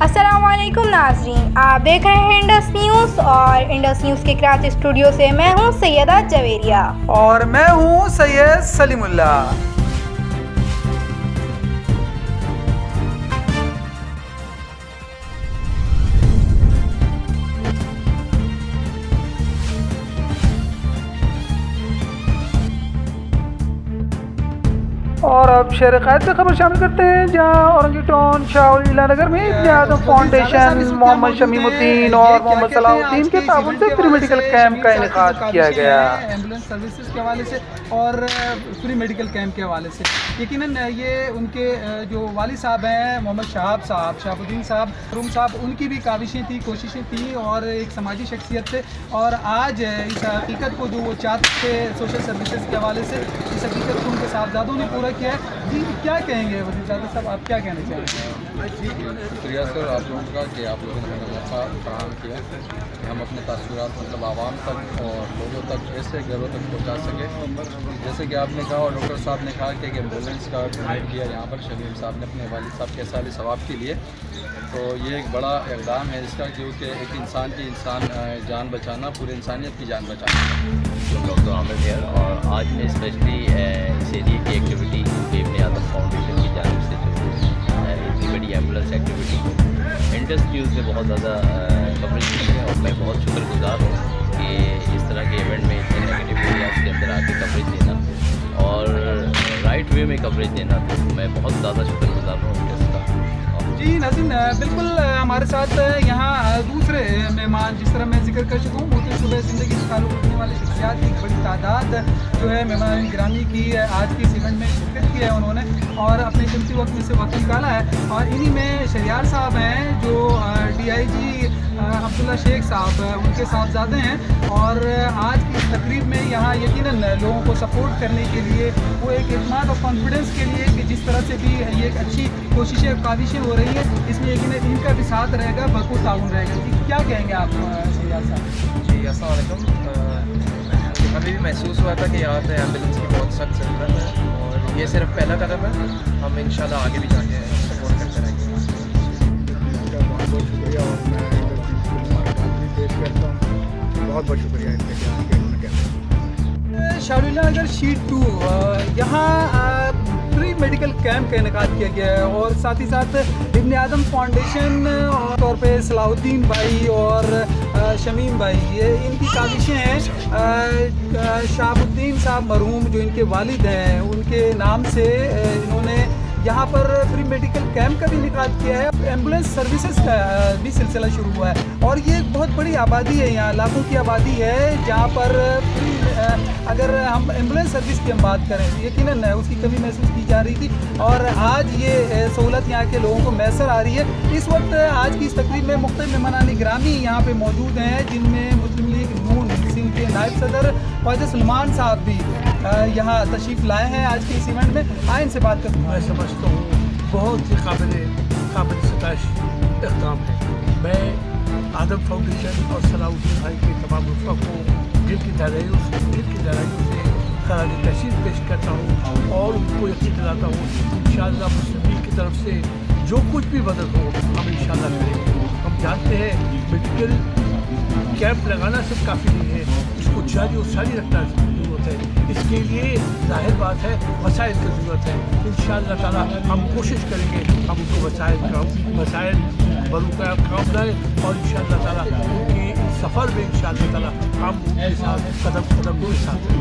السلام علیکم ناظرین، آپ دیکھ رہے ہیں انڈس نیوز اور انڈس نیوز کے کراچی اسٹوڈیو سے میں ہوں سیدہ جویریہ اور میں ہوں سید سلیم اللہ۔ اور اب شہر قائد سے خبر شامل کرتے ہیں، جہاں اورنگی ٹاؤن شاہ ولی اللہ نگر میں ابن آدم فاؤنڈیشن محمد شمیم الدین اور محمد صلاح الدین کے تعاون سے فری میڈیکل کیمپ کا انعقاد کیا گیا۔ ایمبولینس سروسز کے حوالے سے اور فری میڈیکل کیمپ کے حوالے سے یقیناً یہ ان کے جو والد صاحب ہیں محمد شہاب الدین صاحب روم صاحب، ان کی بھی کاوشیں تھیں، کوششیں تھیں اور ایک سماجی شخصیت تھے، اور آج اس حقیقت کو جو وہ چاہتے تھے سوشل سروسز کے حوالے سے، اس حقیقت کو ان کے صاحبزادوں نے پورا کیا ہے۔ جی کیا کہیں گے وزیر زادہ صاحب، آپ کیا کہنا چاہیں گے؟ شکریہ سر آپ لوگوں کا کہ آپ لوگوں نے ہمیں موقع فراہم کیا کہ ہم اپنے تاثرات عوام تک اور لوگوں تک ایسے گھروں تک پہنچا سکیں۔ جیسے کہ آپ نے کہا اور ڈاکٹر صاحب نے کہا کہ ایک ایمبولینس کا ڈونیٹ کیا یہاں پر شمیم صاحب نے اپنے والد صاحب کے سال ثواب کے لیے، تو یہ ایک بڑا اقدام ہے اس کا، کیونکہ ایک انسان کی جان بچانا پورے انسانیت کی جان بچانا۔ ڈاکٹر عامر ہیئر، اور آج میں اسپیشلی اس ایریے کی ایکٹیویٹی ابن آدم فاؤنڈیشن کی جانب سے جو اتنی بڑی ایمبولینس ایکٹیویٹی انڈس نیوز نے بہت زیادہ کوریج کی ہے، اور میں بہت شکر گزار ہوں کہ اس طرح کے ایونٹ میں اتنے نیگیٹو ایریاز کے اندر آ کے کوریج دینا اور رائٹ وے میں کوریج دینا، تو میں بہت زیادہ شکر گزار ہوں اس کا۔ جی ناظرین، بالکل ہمارے ساتھ یہاں دوسرے مہمان، جس طرح میں ذکر کر چکا ہوں، وہ صبح زندگی سے تعلق رکھنے والے شخصیات کی ایک بڑی تعداد جو ہے مہمان گرامی کی آج کے اس ایونٹ میں شرکت کی ہے انہوں نے، اور اپنے قیمتی وقت میں سے وقت نکالا ہے، اور انہی میں شہریار صاحب ہیں جو DIG عبداللہ شیخ صاحب ان کے صاحبزادے ہیں، اور آج کی تقریب میں یہاں یقیناً لوگوں کو سپورٹ کرنے کے لیے، وہ ایک اعتماد اور کانفیڈنس کے لیے کہ جس طرح سے بھی یہ ایک اچھی کوششیں کاوشیں ہو رہی ہیں، اس میں یقیناً ان کا بھی ساتھ رہے گا، بھرپور تعاون رہے گا۔ جی کیا کہیں گے آپ شہریار صاحب؟ جی السلام علیکم۔ ہمیں بھی محسوس ہوا تھا کہ یہاں پہ ایمبولینس کی بہت سخت ضرورت ہے، اور یہ صرف پہلا قدم ہے، ہم انشاءاللہ آگے بھی جا کے سپورٹ کرتے رہیں گے۔ بہت بہت شکریہ، اور میں بھی پیش کرتا ہوں، بہت بہت شکریہ ان کے شاہ ولی اللہ نگر شیٹ 2 یہاں فری میڈیکل کیمپ کا انعقاد کیا گیا ہے، اور ساتھ ہی ساتھ ابن آدم فاؤنڈیشن طور پہ صلاح الدین بھائی اور شمیم بھائی، یہ ان کی کاوشیں ہیں۔ شہاب الدین صاحب مرحوم جو ان کے والد ہیں، ان کے نام سے انہوں نے یہاں پر فری میڈیکل کیمپ کا بھی انعقاد کیا ہے، ایمبولینس سروسز کا بھی سلسلہ شروع ہوا ہے، اور یہ ایک بہت بڑی آبادی ہے، یہاں لاکھوں کی آبادی ہے، جہاں پر اگر ہم ایمبولینس سروس کی ہم بات کریں تو یقیناً اس کی کمی محسوس کی جا رہی تھی، اور آج یہ سہولت یہاں کے لوگوں کو میسر آ رہی ہے۔ اس وقت آج کی اس تقریب میں مختلف مہمان گرامی یہاں پہ موجود ہیں، جن میں مسلم لیگ نون سندھ کے نائب صدر خواجہ سلمان صاحب بھی یہاں تشریف لائے ہیں آج کے اس ایونٹ میں۔ آئیں ان سے بات کرتے ہیں۔ میں سمجھتا ہوں بہت ہی قابل ستائش اقدام ہے۔ میں آدم فاؤنڈیشن اور صلاح الدین بھائی کے تمام رفقا کو دل کی گہرائیوں سے خراج تحسین پیش کرتا ہوں، اور ان کو یقین دلاتا ہوں انشاءاللہ مسلم لیگ کی طرف سے جو کچھ بھی مدد ہو ہم انشاءاللہ کریں گے۔ ہم جانتے ہیں میڈیکل کیمپ لگانا صرف کافی نہیں ہے، اس کو جاری اور ساری رکھنا ضرورت ہے، اس کے لیے ظاہر بات ہے وسائل کی ضرورت ہے۔ انشاءاللہ تعالیٰ ہم کوشش کریں گے ہم ان کو وسائل بروقع کام لائیں، اور انشاءاللہ تعالیٰ ان کی سفر میں انشاءاللہ تعالیٰ ہم ان کے ساتھ قدم کے ساتھ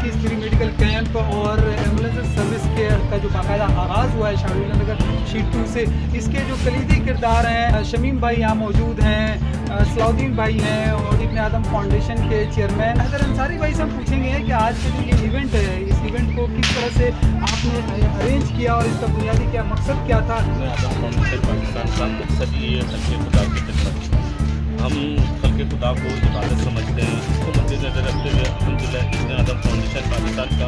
اس فری میڈیکل کیمپ اور ایمبولینس سروس کا جو باقاعدہ آغاز ہوا ہے شاہ ولی اللہ نگر شیٹ 2 سے، اس کے جو کلیدی کردار ہیں، شمیم بھائی یہاں موجود ہیں، صلاح الدین بھائی ہیں، اور ابن آدم فاؤنڈیشن کے چیئرمین حیدر انصاری بھائی سے ہم پوچھیں گے کہ آج کے جو یہ ایونٹ ہے، اس ایونٹ کو کس طرح سے آپ نے ارینج کیا اور اس کا بنیادی کیا مقصد کیا تھا؟ پاکستان کا مقصد یہ ہے خلق خدا کی خدمت۔ ہم خلق خدا کو عبادت سمجھتے ہیں، اس کو مد نظر رکھتے ہوئے الحمدللہ ابن آدم فاؤنڈیشن پاکستان کا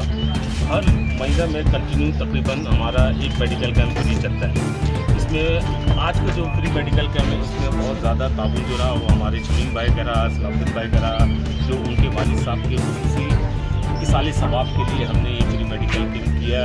ہر مہینہ میں کنٹینیو تقریباً ہمارا ایک میڈیکل کیمپ فری چلتا ہے۔ اس میں آج کا جو فری میڈیکل کیمپ ہے اس میں بہت زیادہ تعاون جو رہا وہ ہمارے شمیم بھائی کا رہا، صلاح الدین بھائی کا رہا، جو ان کے والد صاحب کے خصوصی اصال ثواب کے لیے ہم نے یہ فری میڈیکل کیمپ کیا،